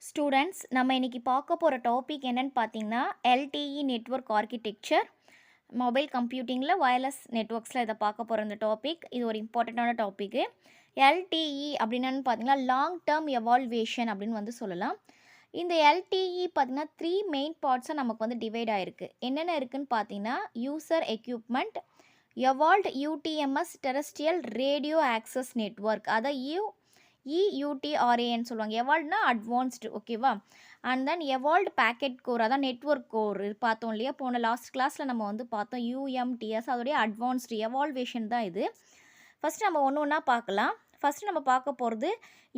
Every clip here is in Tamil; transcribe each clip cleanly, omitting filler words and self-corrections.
ஸ்டூடெண்ட்ஸ் நம்ம இன்னைக்கு பார்க்க போகிற டாபிக் என்னன்னு பார்த்தீங்கன்னா எல்டிஇ நெட்வொர்க் ஆர்கிடெக்சர் மொபைல் கம்ப்யூட்டிங்கில் வயர்லெஸ் நெட்வொர்க்ஸில் இதை பார்க்க போகிற இந்த டாபிக் இது ஒரு இம்பார்ட்டண்ட்டான டாப்பிக்கு. எல்டிஇ அப்படின்னான்னு பார்த்தீங்கன்னா லாங் டேர்ம் எவால்வேஷன் அப்படின்னு வந்து சொல்லலாம். இந்த எல்டிஇ பார்த்தீங்கன்னா 3 மெயின் பார்ட்ஸாக நமக்கு வந்து டிவைட் ஆகிருக்கு. என்னென்ன இருக்குதுன்னு பார்த்தீங்கன்னா user equipment, evolved யூடிஎம்எஸ் terrestrial radio access network, அதை இயூடிஆர்ஏன்னு சொல்லுவாங்க. எவால்வ்னா அட்வான்ஸ்டு, ஓகேவா. And then evolved packet core, அதான் நெட்வொர்க் கோர் பார்த்தோம் இல்லையா, போன லாஸ்ட் கிளாஸில் நம்ம வந்து பார்த்தோம் யூஎம்டிஎஸ், அதோடைய அட்வான்ஸ்டு எவால்வேஷன் தான் இது. ஃபஸ்ட்டு நம்ம ஒன்று ஒன்றா பார்க்கலாம். ஃபஸ்ட்டு நம்ம பார்க்க போகிறது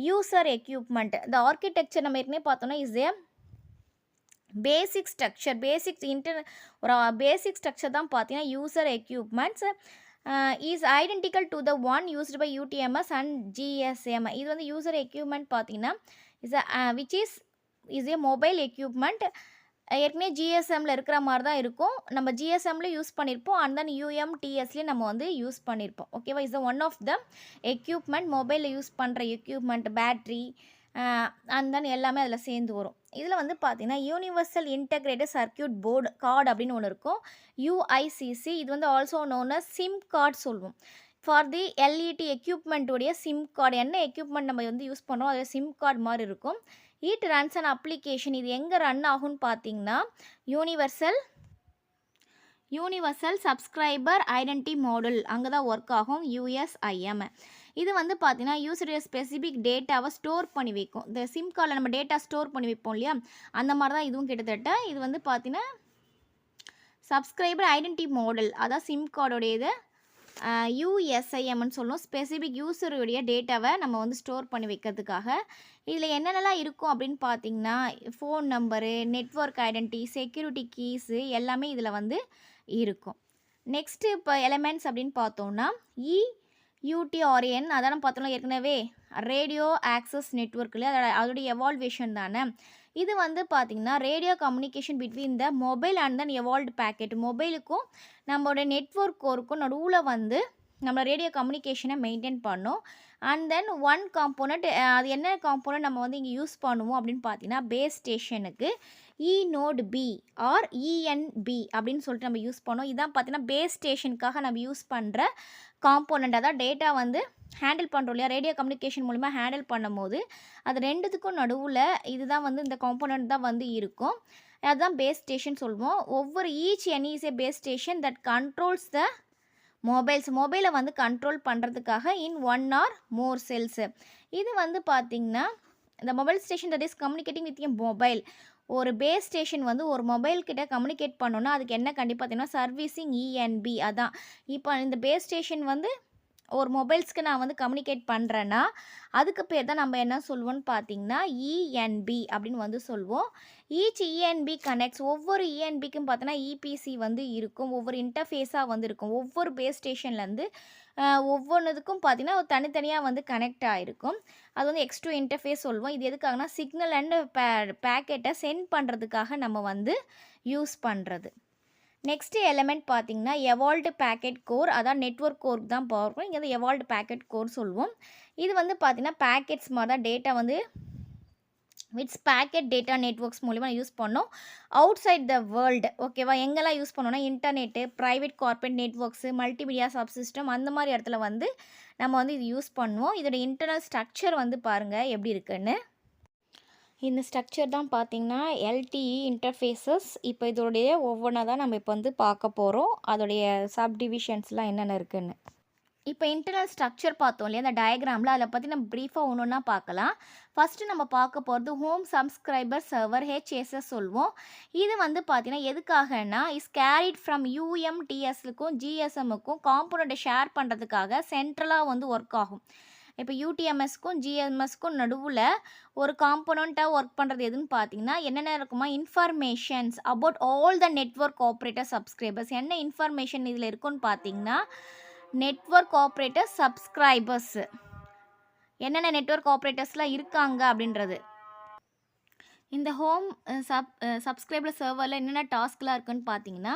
யூசர் எக்யூப்மெண்ட். இந்த ஆர்கிடெக்சர் நம்ம ஏற்கனவே பார்த்தோன்னா இஸ் ஏ பேசிக் ஸ்ட்ரக்சர், ஒரு பேசிக் ஸ்ட்ரக்சர் தான் பார்த்தீங்கன்னா user equipments is identical to the one used by UTMS and GSM. இது வந்து யூசர் எக்யூப்மெண்ட் பார்த்தீங்கன்னா which is a mobile equipment. ஏற்கனவே ஜிஎஸ்எம்மில் இருக்கிற மாதிரி தான் இருக்கும். நம்ம ஜிஎஸ்எம்மில் யூஸ் பண்ணியிருப்போம் அண்ட் தென் யூஎம்டிஎஸ்லேயும் நம்ம வந்து யூஸ் பண்ணியிருப்போம், ஓகேவா. Is one of the equipment, மொபைலில் யூஸ் பண்ணுற எக்யூப்மெண்ட், பேட்ரி அண்ட் தென் எல்லாமே அதில் சேர்ந்து வரும். இதில் வந்து பார்த்தீங்கன்னா universal integrated circuit board card அப்படின்னு ஒன்று இருக்கும், யூஐசிசி. இது வந்து also known as SIM card சொல்லுவோம். ஃபார் தி எல்இடி எக்யூப்மெண்ட்டுடைய சிம் கார்டு, என்ன எக்யூப்மெண்ட் நம்ம வந்து யூஸ் பண்ணுறோம் அதில் சிம் கார்டு மாதிரி இருக்கும். இட் ரன்ஸ் அண்ட் அப்ளிகேஷன், இது எங்கே ரன் ஆகும்னு பார்த்தீங்கன்னா யூனிவர்சல் சப்ஸ்கிரைபர் ஐடென்டி மாடல், அங்கே தான் ஒர்க் ஆகும், யூஎஸ்ஐஎம். இது வந்து பார்த்தீங்கன்னா யூசருடைய ஸ்பெசிஃபிக் டேட்டாவை ஸ்டோர் பண்ணி வைக்கும். இந்த சிம் கார்டில் நம்ம டேட்டா ஸ்டோர் பண்ணி வைப்போம் இல்லையா, அந்த மாதிரி தான் இதுவும் கிட்டத்தட்ட. இது வந்து பார்த்தீங்கன்னா சப்ஸ்கிரைபர் ஐடென்டி மாடல், அதான் சிம் கார்டோடையது யூஎஸ்ஐஎம்னு சொல்லுவோம். ஸ்பெசிஃபிக் யூசருடைய டேட்டாவை நம்ம வந்து ஸ்டோர் பண்ணி வைக்கிறதுக்காக. இதில் என்னென்னலாம் இருக்கும் அப்படின்னு பார்த்தீங்கன்னா phone number, network identity, security keys எல்லாமே இதில் வந்து இருக்கும். நெக்ஸ்ட்டு இப்போ எலமெண்ட்ஸ் அப்படின்னு பார்த்தோம்னா யூடிஆர்என், அதான் பார்த்தோம்னா ஏற்கனவே ரேடியோ ஆக்சஸ் நெட்வொர்க்கில் அதோடைய எவால்வேஷன் தானே. இது வந்து பார்த்திங்கன்னா radio communication between the mobile and then evolved packet. மொபைலுக்கும் நம்மளோட நெட்வொர்க் கோருக்கும் நடுவில் வந்து நம்ம ரேடியோ கம்யூனிகேஷனை மெயின்டைன் பண்ணோம். அண்ட் தென் ஒன் காம்போனண்ட், அது என்ன காம்போனண்ட் நம்ம வந்து இங்கே யூஸ் பண்ணுவோம் அப்படின்னு பார்த்தீங்கன்னா பேஸ் ஸ்டேஷனுக்கு நோட் பி ஆர் இஎன்பி அப்படின்னு சொல்லிட்டு நம்ம யூஸ் பண்ணோம். இதான் பார்த்தீங்கன்னா பேஸ் ஸ்டேஷனுக்காக நம்ம யூஸ் பண்ணுற காம்போனண்ட். அதான் டேட்டா வந்து ஹேண்டில் பண்ணுறோம் இல்லையா, ரேடியோ கம்யூனிகேஷன் மூலிமா ஹேண்டில் பண்ணும் போது அது ரெண்டுத்துக்கும் நடுவில் இதுதான் வந்து இந்த காம்போனண்ட் தான் வந்து இருக்கும். அதுதான் பேஸ் ஸ்டேஷன் சொல்லுவோம். ஒவ்வொரு each any is a base station that controls the மொபைலை வந்து கண்ட்ரோல் பண்ணுறதுக்காக in one or more cells. இது வந்து பார்த்திங்கன்னா இந்த mobile station that is communicating with a mobile. ஒரு பேஸ் ஸ்டேஷன் வந்து ஒரு மொபைல் கிட்ட கம்யூனிகேட் பண்ணோன்னா அதுக்கு என்ன கண்டிப்பாக பார்த்தீங்கன்னா சர்வீசிங் இஎன்பி. அதான் இப்போ இந்த பேஸ் ஸ்டேஷன் வந்து ஒரு மொபைல்ஸ்க்கு நான் வந்து கம்யூனிகேட் பண்ணுறேன்னா அதுக்கு பேர் தான் நம்ம என்ன சொல்லுவோம்னு பார்த்தீங்கன்னா இஎன்பி அப்படின்னு வந்து சொல்லுவோம். ஈச் இஎன்பி கனெக்ட்ஸ், ஒவ்வொரு இஎன்பிக்கும் பார்த்தோன்னா இபிசி வந்து இருக்கும், ஒவ்வொரு இன்டர்ஃபேஸாக வந்து இருக்கும். ஒவ்வொரு பேஸ் ஸ்டேஷன்லேருந்து ஒவ்வொன்றுக்கும் பார்த்தீங்கன்னா ஒரு தனித்தனியாக வந்து கனெக்ட் ஆகிருக்கும். அது வந்து எக்ஸ்ட்ரா இன்டர்ஃபேஸ் சொல்லுவோம். இது எதுக்காகனா சிக்னல் அண்ட் பேக்கெட்டை சென்ட் பண்ணுறதுக்காக நம்ம வந்து யூஸ் பண்ணுறது. நெக்ஸ்ட்டு எலமெண்ட் பார்த்திங்கன்னா எவால்வ்டு பேக்கெட் கோர், அதான் நெட்வொர்க் கோருக்கு தான் பார்ப்போம். இங்கே வந்து எவால்வ்டு பேக்கெட் கோர் சொல்லுவோம். இது வந்து பார்த்திங்கன்னா பேக்கெட்ஸ் மாதிரி தான் டேட்டா வந்து விட்ஸ் பேக்கெட் டேட்டா நெட்வொர்க்ஸ் மூலிமா யூஸ் பண்ணோம் அவுட் சைட் த வேர்ல்டு, ஓகேவா. எங்கெல்லாம் யூஸ் பண்ணோன்னா internet, private corporate networks, multimedia subsystem, அந்த மாதிரி இடத்துல வந்து நம்ம வந்து இது யூஸ் பண்ணுவோம். இதோட இன்டர்னல் ஸ்ட்ரக்சர் வந்து பாருங்கள் எப்படி இருக்குன்னு. இந்த ஸ்ட்ரக்சர் தான் பார்த்திங்கன்னா எல்டிஇ இன்டர்ஃபேஸஸ். இப்போ இதோடைய ஒவ்வொன்றா தான் நம்ம இப்போ வந்து பார்க்க போகிறோம், அதோடைய சப்டிவிஷன்ஸ்லாம் என்னென்ன இருக்குதுன்னு. இப்போ இன்டர்னல் ஸ்ட்ரக்சர் பார்த்தோம் இல்லையா அந்த டயக்ராமில், அதில் பற்றி நம்ம ப்ரீஃபாக ஒன்று ஒன்றா பார்க்கலாம். ஃபஸ்ட்டு நம்ம பார்க்க போகிறது ஹோம் சப்ஸ்கிரைபர் சர்வர், ஹெச்எஸ்எஸ் சொல்லுவோம். இது வந்து பார்த்திங்கன்னா எதுக்காகனா இஸ் கேரிட் ஃப்ரம் யூஎம்டிஎஸ்லுக்கும் ஜிஎஸ்எம்முக்கும் காம்போனண்ட்டை ஷேர் பண்ணுறதுக்காக சென்ட்ரலாக வந்து ஒர்க் ஆகும். இப்போ யூடிஎம்எஸ்க்கும் ஜிஎம்எஸ்க்கும் நடுவில் ஒரு காம்போனண்ட்டாக ஒர்க் பண்ணுறது எதுன்னு பார்த்தீங்கன்னா என்னென்ன இருக்குமா, informations about all the network operator subscribers. என்ன இன்ஃபர்மேஷன் இதில் இருக்குன்னு பார்த்தீங்கன்னா நெட்வொர்க் ஆப்ரேட்டர் சப்ஸ்கிரைபர்ஸ், என்னென்ன நெட்வொர்க் ஆப்ரேட்டர்ஸ்லாம் இருக்காங்க அப்படின்றது. இந்த ஹோம் சப்ஸ்கிரைபர் சர்வரில் என்னென்ன டாஸ்க்லாம் இருக்குன்னு பார்த்தீங்கன்னா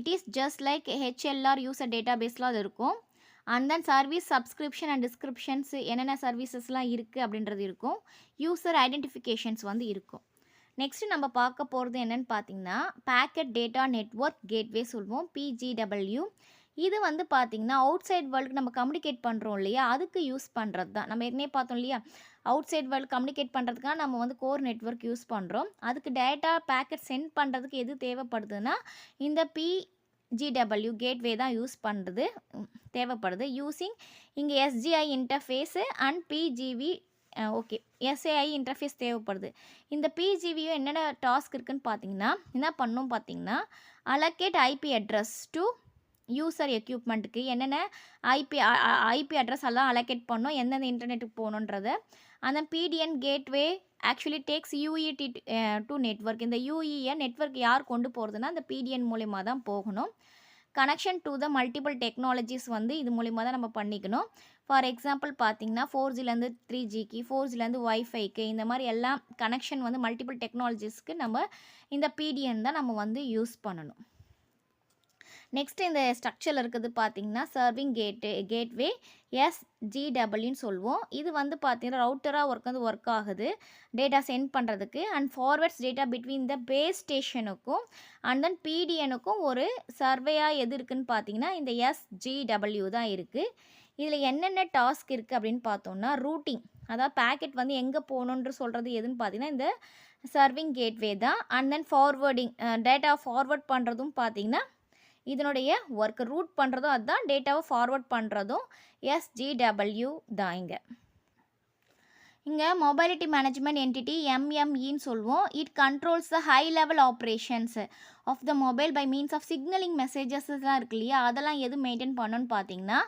it is just like HLR user data பேஸ்லாம் அது இருக்கும். And then service subscription and descriptions என்னென்ன சர்வீசஸ்லாம் இருக்குது அப்படின்றது இருக்கும். யூசர் ஐடென்டிஃபிகேஷன்ஸ் வந்து இருக்கும். நெக்ஸ்ட்டு நம்ம பார்க்க போகிறது என்னென்னு பார்த்தீங்கன்னா பேக்கெட் டேட்டா நெட்வொர்க் கேட்வே சொல்லுவோம், PGW. இது வந்து பார்த்திங்கன்னா அவுட் சைட் வேர்ல்டுக்கு நம்ம கம்யூனிகேட் பண்ணுறோம் இல்லையா, அதுக்கு யூஸ் பண்ணுறது தான். நம்ம ஏற்கனவே பார்த்தோம் இல்லையா, அவுட் சைட் வேர்ல்டு கம்யூனிகேட் பண்ணுறதுக்காக நம்ம வந்து கோர் நெட்வொர்க் யூஸ் பண்ணுறோம். அதுக்கு டேட்டா பேக்கெட் சென்ட் பண்ணுறதுக்கு எது தேவைப்படுதுன்னா இந்த PGW கேட்வே தான் யூஸ் பண்ணுறது தேவைப்படுது. யூஸிங் இங்கே SGI interface and PGV okay SAI interface தேவைப்படுது. இந்த PGVயும் என்னென்ன டாஸ்க் இருக்குதுன்னு பார்த்தீங்கன்னா என்ன பண்ணணும் பார்த்தீங்கன்னா allocate IP address to user எக்யூப்மெண்ட்டுக்கு என்னென்ன ஐபி அட்ரஸ் எல்லாம் அலோகேட் பண்ணோம், எந்தெந்த இன்டர்நெட்டுக்கு போகணுன்றதை. அந்த PDN gateway actually takes UET to network. இந்த UEயை நெட்வொர்க் யார் கொண்டு போகிறதுனா அந்த PDN மூலிமா தான் போகணும். Connection to the multiple technologies வந்து இது மூலிமா தான் நம்ம பண்ணிக்கணும். ஃபார் எக்ஸாம்பிள் பார்த்தீங்கன்னா 4Gலேருந்து 3Gக்கு, 4Gலேருந்து வைஃபைக்கு, இந்த மாதிரி எல்லாம் கனெக்ஷன் வந்து மல்டிபிள் டெக்னாலஜிஸ்க்கு நம்ம இந்த PDN தான் நம்ம வந்து யூஸ் பண்ணணும். நெக்ஸ்ட்டு இந்த ஸ்ட்ரக்சரில் இருக்குது பார்த்தீங்கன்னா சர்விங் கேட்வே SGWன்னு சொல்லுவோம். இது வந்து பார்த்தீங்கன்னா ரவுட்டராக ஒர்க் ஆகுது டேட்டா சென்ட் பண்ணுறதுக்கு. And forwards data between the base ஸ்டேஷனுக்கும் அண்ட் தென் PDNக்கும் ஒரு சர்வேயாக எது இருக்குதுன்னு பார்த்தீங்கன்னா இந்த SGW தான் இருக்குது. இதில் என்னென்ன டாஸ்க் இருக்குது அப்படின்னு பார்த்தோம்னா ரூட்டிங், அதாவது பேக்கெட் வந்து எங்கே போகணுன்ற சொல்கிறது எதுன்னு பார்த்தீங்கன்னா இந்த சர்விங் கேட்வே தான். And then forwarding, data forward பண்ணுறதும் பார்த்தீங்கன்னா இதனுடைய ஒர்க். ரூட் பண்ணுறதும் அதுதான், டேட்டாவை ஃபார்வர்ட் பண்ணுறதும் SGW தான். இங்கே மொபைலிட்டி மேனேஜ்மெண்ட் என்டிட்டி MMEன்னு சொல்லுவோம். It controls the high level operations of the mobile by means of signalling மெசேஜஸ்லாம் இருக்கு இல்லையா, அதெல்லாம் எது மெயின்டைன் பண்ணணும்னு பார்த்தீங்கன்னா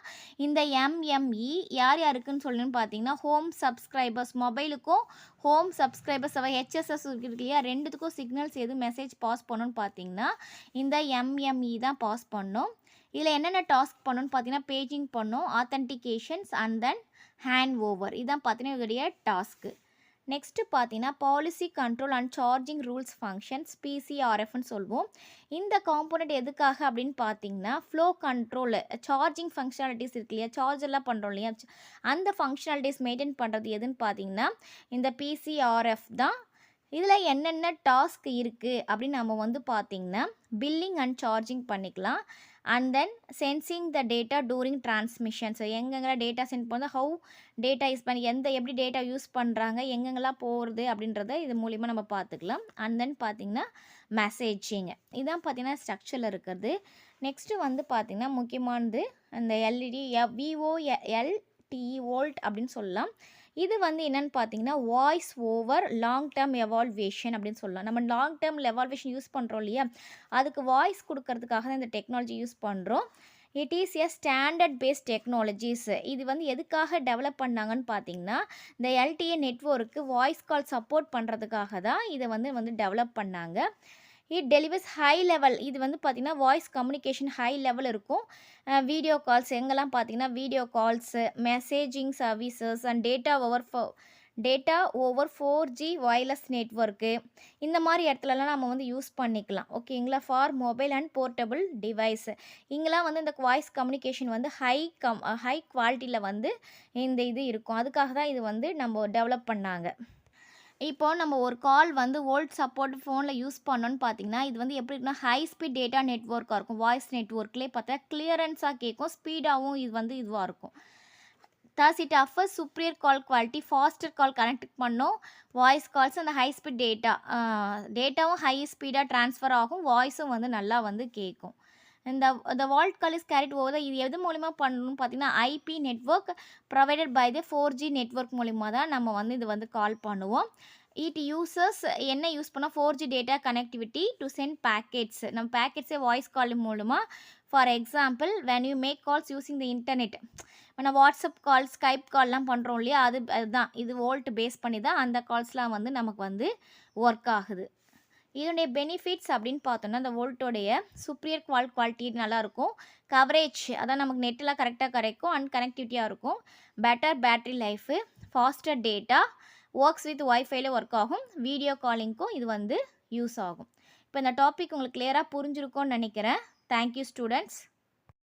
இந்த MME யார் யாருக்குன்னு சொல்லணும்னு பார்த்தீங்கன்னா ஹோம் சப்ஸ்கிரைபர்ஸ், மொபைலுக்கும் ஹோம் சப்ஸ்கிரைபர்ஸ் HSS இருக்கு இல்லையா, ரெண்டுத்துக்கும் சிக்னல்ஸ் எது மெசேஜ் பாஸ் பண்ணணும்னு பார்த்தீங்கன்னா இந்த MME தான் பாஸ் பண்ணணும். இதில் என்னென்ன டாஸ்க் பண்ணணும்னு பார்த்தீங்கன்னா பேஜிங் பண்ணணும், authentications and then handover, இதுதான் பார்த்தீங்கன்னா இதோடைய டாஸ்க்கு. நெக்ஸ்ட்டு பார்த்தீங்கன்னா policy control and charging rules functions PCRFன்னு சொல்லுவோம். இந்த காம்போனண்ட் எதுக்காக அப்படின்னு பார்த்தீங்கன்னா ஃப்ளோ கண்ட்ரோல், சார்ஜிங் ஃபங்க்ஷனாலிட்டிஸ் இருக்கு இல்லையா, சார்ஜர்லாம் பண்ணுறோம் இல்லையா, அந்த ஃபங்க்ஷனாலிட்டிஸ் மெயின்டைன் பண்ணுறது எதுன்னு பார்த்தீங்கன்னா இந்த PCRF தான். இதில் என்னென்ன டாஸ்க் இருக்குது அப்படின்னு நம்ம வந்து பார்த்திங்கன்னா பில்லிங் அண்ட் சார்ஜிங் பண்ணிக்கலாம். And then sensing the data during transmissions, எங்கெங்கெல்லாம் டேட்டா சென்ட் பண்ணுறது, ஹவு டேட்டா யூஸ் பண்ணி எப்படி டேட்டா யூஸ் பண்ணுறாங்க, எங்கெங்கெல்லாம் போகிறது அப்படின்றத இது மூலிமா நம்ம பார்த்துக்கலாம். அண்ட் தென் பார்த்திங்கன்னா மெசேஜிங், இதுதான் பார்த்திங்கன்னா ஸ்ட்ரக்சரில் இருக்கிறது. நெக்ஸ்ட்டு வந்து பார்த்திங்கன்னா முக்கியமானது அந்த LED VOLTE வோல்ட் அப்படின்னு சொல்லலாம். இது வந்து என்னென்னு பார்த்தீங்கன்னா voice over long term evaluation அப்படின்னு சொல்லலாம். நம்ம லாங் டேர்ம் எவால்வேஷன் யூஸ் பண்ணுறோம் இல்லையா, அதுக்கு வாய்ஸ் கொடுக்கறதுக்காக தான் இந்த டெக்னாலஜி யூஸ் பண்ணுறோம். It is a standard based technologies. இது வந்து எதுக்காக டெவலப் பண்ணாங்கன்னு பார்த்தீங்கன்னா இந்த LTE நெட்வொர்க்கு வாய்ஸ் கால் சப்போர்ட் பண்ணுறதுக்காக தான் இதை வந்து டெவலப் பண்ணாங்க. இட் டெலிவர்ஸ் ஹை லெவல், இது வந்து பார்த்திங்கன்னா வாய்ஸ் கம்யூனிகேஷன் ஹை லெவல் இருக்கும். வீடியோ கால்ஸ் எங்கெல்லாம் பார்த்திங்கன்னா video calls, messaging services and data over 4G wireless network, இந்த மாதிரி இடத்துலலாம் நம்ம வந்து யூஸ் பண்ணிக்கலாம். ஓகேங்களா, for mobile and portable device. இங்கெல்லாம் வந்து இந்த வாய்ஸ் கம்யூனிகேஷன் வந்து ஹை குவாலிட்டியில் வந்து இந்த இது இருக்கும். அதுக்காக தான் இது வந்து நம்ம டெவலப் பண்ணாங்க. இப்போ நம்ம ஒரு கால் வந்து வோல்ட் சப்போர்ட் ஃபோனில் யூஸ் பண்ணோன்னு பார்த்தீங்கன்னா இது வந்து எப்படி இருக்குன்னா ஹை ஸ்பீட் டேட்டா நெட்வொர்க்காக இருக்கும். வாய்ஸ் நெட்வொர்க்லேயே பார்த்தா கிளியரன்ஸாக கேட்கும், ஸ்பீடாகவும் இது வந்து இதுவாக இருக்கும். thus it offers superior call quality, faster call connect பண்ணோம், வாய்ஸ் கால்ஸ் அந்த ஹை ஸ்பீட் டேட்டாவும் ஹை ஸ்பீடாக ட்ரான்ஸ்ஃபர் ஆகும், வாய்ஸும் வந்து நல்லா வந்து கேட்கும். இந்த VoLTE call is carried over இது எது மூலிமா பண்ணணும்னு பார்த்தீங்கன்னா IP network provided by the 4G network மூலிமா தான் நம்ம வந்து இது வந்து கால் பண்ணுவோம். இட் யூசஸ் என்ன யூஸ் பண்ணால் 4G data connectivity to sent packets. நம்ம பேக்கெட்ஸே வாய்ஸ் கால் மூலமாக, for example when you make calls using the internet, நம்ம வாட்ஸ்அப் கால் ஸ்கைப் கால்லாம் பண்ணுறோம் இல்லையா, அதுதான் இது வோல்ட் பேஸ் பண்ணி தான் அந்த கால்ஸ்லாம் வந்து நமக்கு வந்து ஒர்க் ஆகுது. இதனுடைய பெனிஃபிட்ஸ் அப்படின்னு பார்த்தோன்னா இந்த வோல்ட்டோடைய சுப்ரியர் குவாலிட்டி நல்லாயிருக்கும், கவரேஜ் அதான் நமக்கு நெட்டெலாம் கரெக்டாக கிடைக்கும், அண்ட் கனெக்டிவிட்டியாக இருக்கும், better battery life, faster data, works with ஒய்ஃபைல ஒர்க் ஆகும், வீடியோ காலிங்க்கும் இது வந்து யூஸ் ஆகும். இப்போ இந்த டாபிக் உங்களுக்கு கிளியராக புரிஞ்சிருக்கும்னு நினைக்கிறேன். Thank you students.